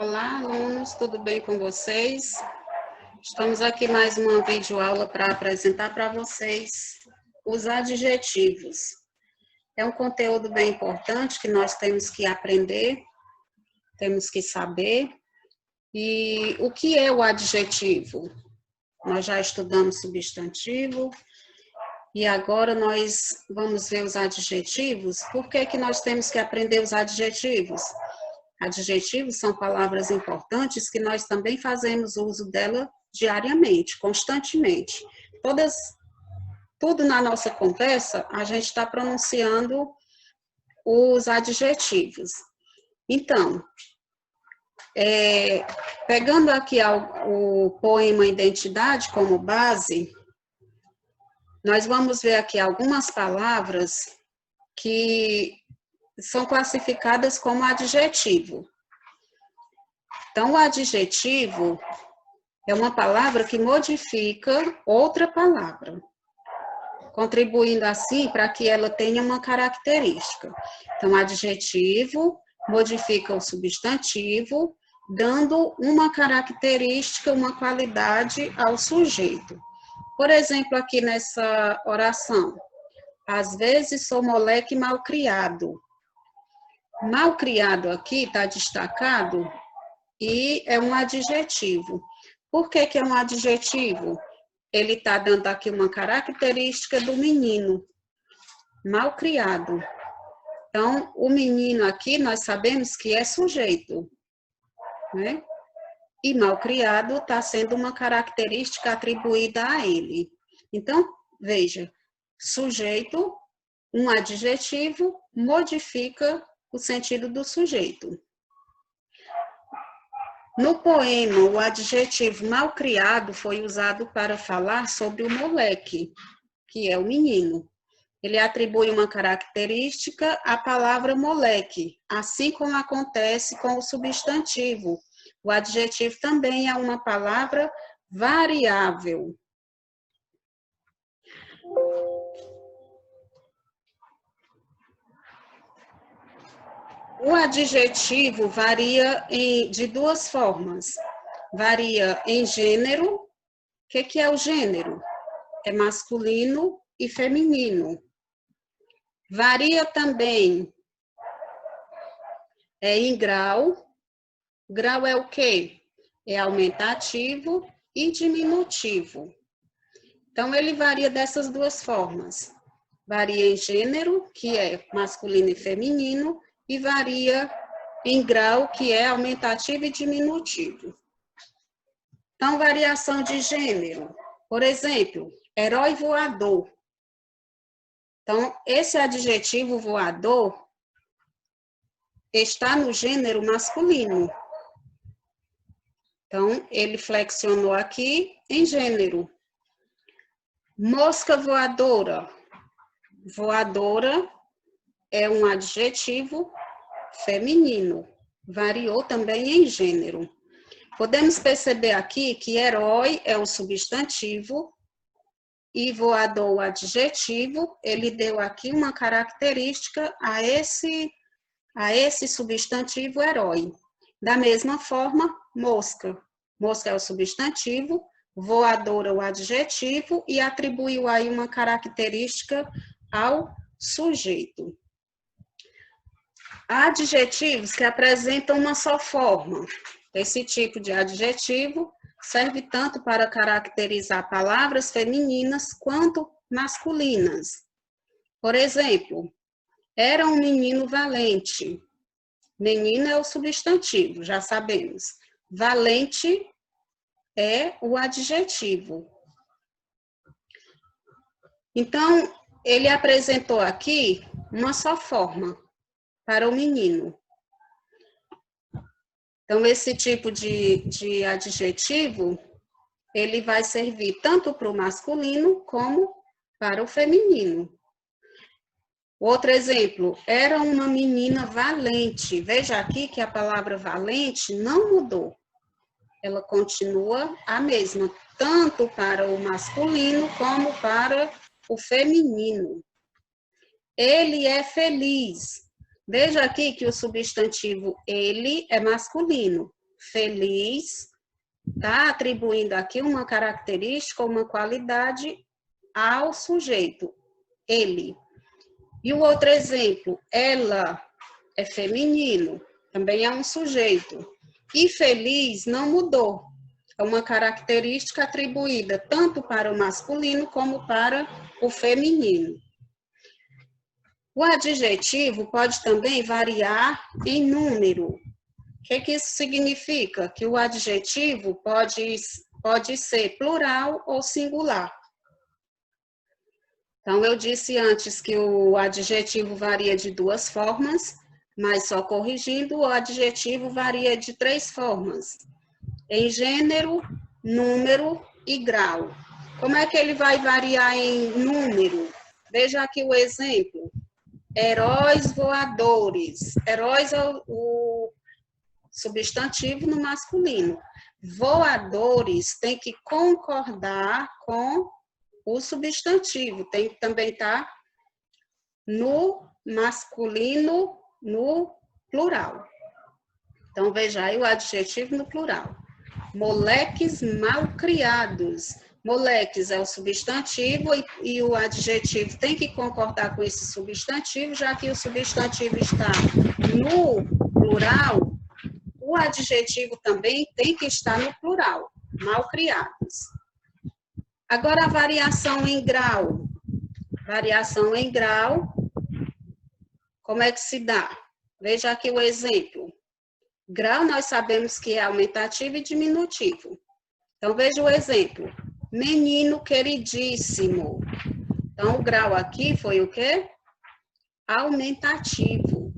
Olá, alunos, tudo bem com vocês? Estamos aqui mais uma videoaula para apresentar para vocês os adjetivos. É um conteúdo bem importante que nós temos que aprender, temos que saber. E o que é o adjetivo? Nós já estudamos substantivo e agora nós vamos ver os adjetivos. Por que que nós temos que aprender os adjetivos? Adjetivos são palavras importantes que nós também fazemos uso dela diariamente, constantemente. Tudo na nossa conversa, a gente está pronunciando os adjetivos. Então, pegando aqui o poema Identidade como base, nós vamos ver aqui algumas palavras que são classificadas como adjetivo. Então, o adjetivo é uma palavra que modifica outra palavra, contribuindo assim para que ela tenha uma característica. Então, adjetivo modifica o substantivo, dando uma característica, uma qualidade ao sujeito. Por exemplo, aqui nessa oração, às vezes sou moleque malcriado. Malcriado aqui está destacado e é um adjetivo. Por que que é um adjetivo? Ele está dando aqui uma característica do menino, malcriado. Então, o menino aqui nós sabemos que é sujeito, né? E malcriado está sendo uma característica atribuída a ele. Então, veja, sujeito, um adjetivo, modifica o sentido do sujeito. No poema, o adjetivo malcriado foi usado para falar sobre o moleque, que é o menino. Ele atribui uma característica à palavra moleque, assim como acontece com o substantivo. O adjetivo também é uma palavra variável. O adjetivo varia de duas formas. Varia em gênero. O que é o gênero? É masculino e feminino. Varia também em grau. Grau é o quê? É aumentativo e diminutivo. Então, ele varia dessas duas formas. Varia em gênero, que é masculino e feminino, e varia em grau, que é aumentativo e diminutivo. Então, variação de gênero. Por exemplo, herói voador. Então, esse adjetivo voador está no gênero masculino. Então, ele flexionou aqui em gênero. Mosca voadora. Voadora é um adjetivo feminino. Variou também em gênero. Podemos perceber aqui que herói é o substantivo e voador o adjetivo. Ele deu aqui uma característica a esse substantivo herói. Da mesma forma, mosca. Mosca é o substantivo, voadora o adjetivo e atribuiu aí uma característica ao sujeito. Há adjetivos que apresentam uma só forma. Esse tipo de adjetivo serve tanto para caracterizar palavras femininas quanto masculinas. Por exemplo, era um menino valente. Menino é o substantivo, já sabemos. Valente é o adjetivo. Então, ele apresentou aqui uma só forma para o menino. Então, esse tipo de adjetivo, ele vai servir tanto para o masculino como para o feminino. Outro exemplo, era uma menina valente. Veja aqui que a palavra valente não mudou. Ela continua a mesma, tanto para o masculino como para o feminino. Ele é feliz. Veja aqui que o substantivo ele é masculino. feliz, está atribuindo aqui uma característica, uma qualidade ao sujeito, ele. E o outro exemplo, ela é feminino, também é um sujeito. E feliz não mudou, é uma característica atribuída tanto para o masculino como para o feminino. O adjetivo pode também variar em número. O que isso significa? Que o adjetivo pode ser plural ou singular. Então, eu disse antes que o adjetivo varia de 2 formas, mas só corrigindo, o adjetivo varia de 3 formas. Em gênero, número e grau. Como é que ele vai variar em número? Veja aqui o exemplo. Heróis voadores. Heróis é o substantivo no masculino. Voadores tem que concordar com o substantivo. Tem que também estar no masculino, no plural. Então, veja aí o adjetivo no plural. Moleques malcriados. Moleques é o substantivo e o adjetivo tem que concordar com esse substantivo, já que o substantivo está no plural, o adjetivo também tem que estar no plural, malcriados. Agora, a variação em grau. Variação em grau, como é que se dá? Veja aqui o exemplo. Grau, nós sabemos que é aumentativo e diminutivo. Então, veja o exemplo. Menino queridíssimo. Então, o grau aqui foi o quê? Aumentativo.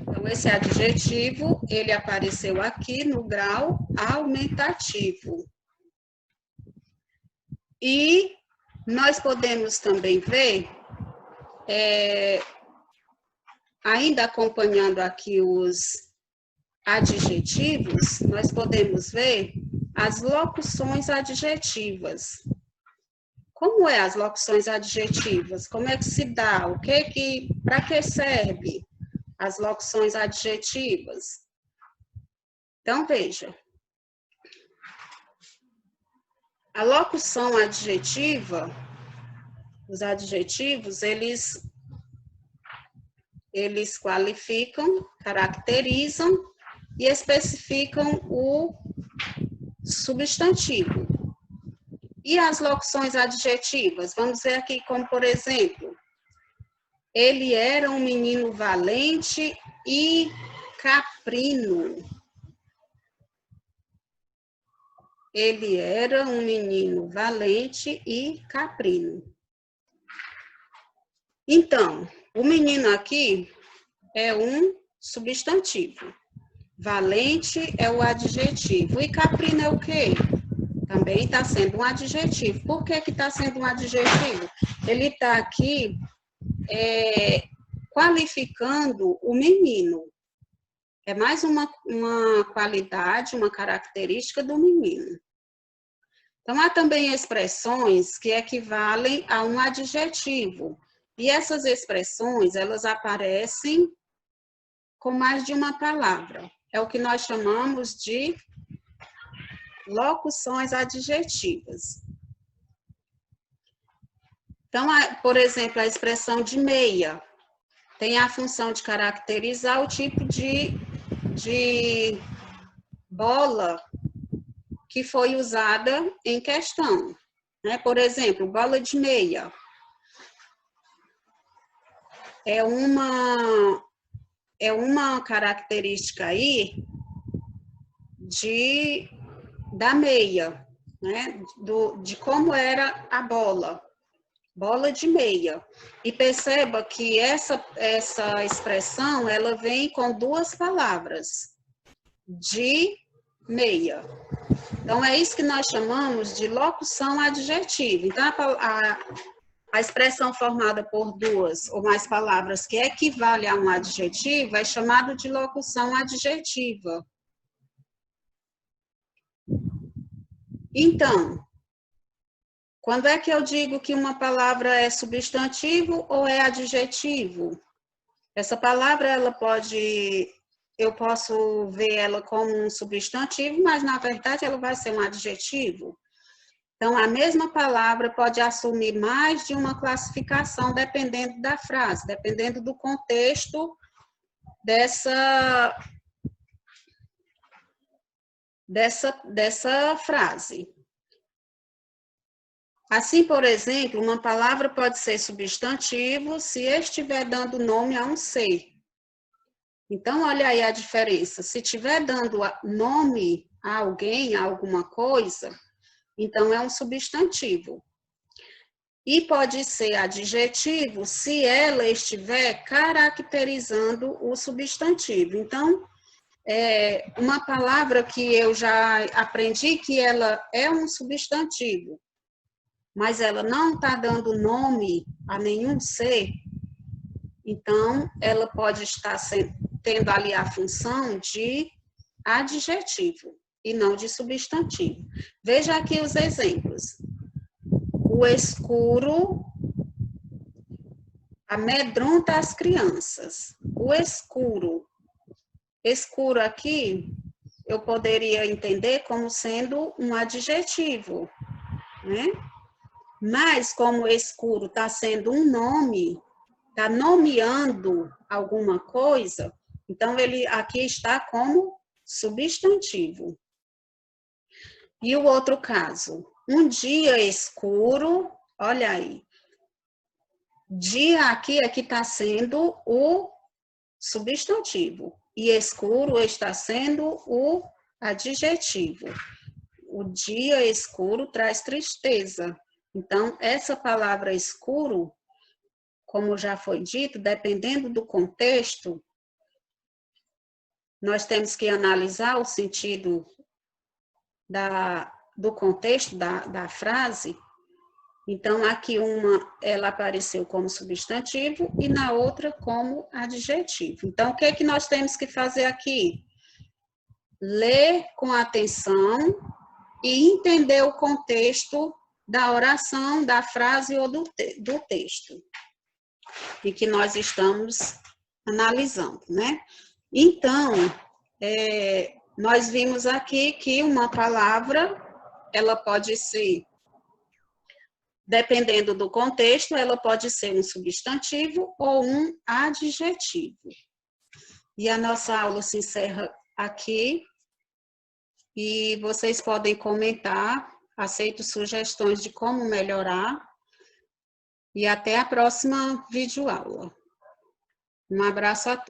Então, esse adjetivo, ele apareceu aqui no grau aumentativo. E nós podemos também ver, ainda acompanhando aqui os adjetivos, nós podemos ver as locuções adjetivas. Como é as locuções adjetivas? Como é que se dá? Para que serve as locuções adjetivas? Então, veja. A locução adjetiva, os adjetivos, eles qualificam, caracterizam e especificam o substantivo. E as locuções adjetivas? Vamos ver aqui como, por exemplo, ele era um menino valente e caprino. Ele era um menino valente e caprino. Então, o menino aqui é um substantivo. Valente é o adjetivo. E caprino é o quê? Também está sendo um adjetivo. Por que está sendo um adjetivo? Ele está aqui qualificando o menino. É mais uma qualidade, uma característica do menino. Então, há também expressões que equivalem a um adjetivo. E essas expressões, elas aparecem com mais de uma palavra. É o que nós chamamos de locuções adjetivas. Então, por exemplo, a expressão de meia tem a função de caracterizar o tipo de bola que foi usada em questão. Né? Por exemplo, bola de meia é uma característica aí da meia, né? De como era a bola de meia. E perceba que essa expressão, ela vem com 2 palavras, de meia. Então, é isso que nós chamamos de locução adjetiva. Então, a expressão formada por 2 ou mais palavras que equivale a um adjetivo é chamado de locução adjetiva. Então, quando é que eu digo que uma palavra é substantivo ou é adjetivo? Essa palavra, ela pode eu posso ver ela como um substantivo, mas na verdade ela vai ser um adjetivo. Então, a mesma palavra pode assumir mais de uma classificação dependendo da frase, dependendo do contexto dessa frase. Assim, por exemplo, uma palavra pode ser substantivo se estiver dando nome a um ser. Então, olha aí a diferença. Se estiver dando nome a alguém, a alguma coisa, então é um substantivo. E pode ser adjetivo se ela estiver caracterizando o substantivo. Então, uma palavra que eu já aprendi que ela é um substantivo, mas ela não está dando nome a nenhum ser, então ela pode estar tendo ali a função de adjetivo e não de substantivo. Veja aqui os exemplos. O escuro amedronta as crianças. O escuro. Escuro aqui, eu poderia entender como sendo um adjetivo, né? Mas como escuro está sendo um nome, está nomeando alguma coisa, então ele aqui está como substantivo. E o outro caso, um dia escuro, olha aí, dia aqui é que está sendo o substantivo e escuro está sendo o adjetivo. O dia escuro traz tristeza. Então, essa palavra escuro, como já foi dito, dependendo do contexto, nós temos que analisar o sentido do contexto da frase. Então, aqui ela apareceu como substantivo e na outra como adjetivo. Então, o que é que nós temos que fazer aqui? Ler com atenção e entender o contexto da oração, da frase ou do texto em que nós estamos analisando, né? Então, nós vimos aqui que uma palavra, ela pode ser, dependendo do contexto, ela pode ser um substantivo ou um adjetivo. E a nossa aula se encerra aqui e vocês podem comentar, aceito sugestões de como melhorar e até a próxima videoaula. Um abraço a todos.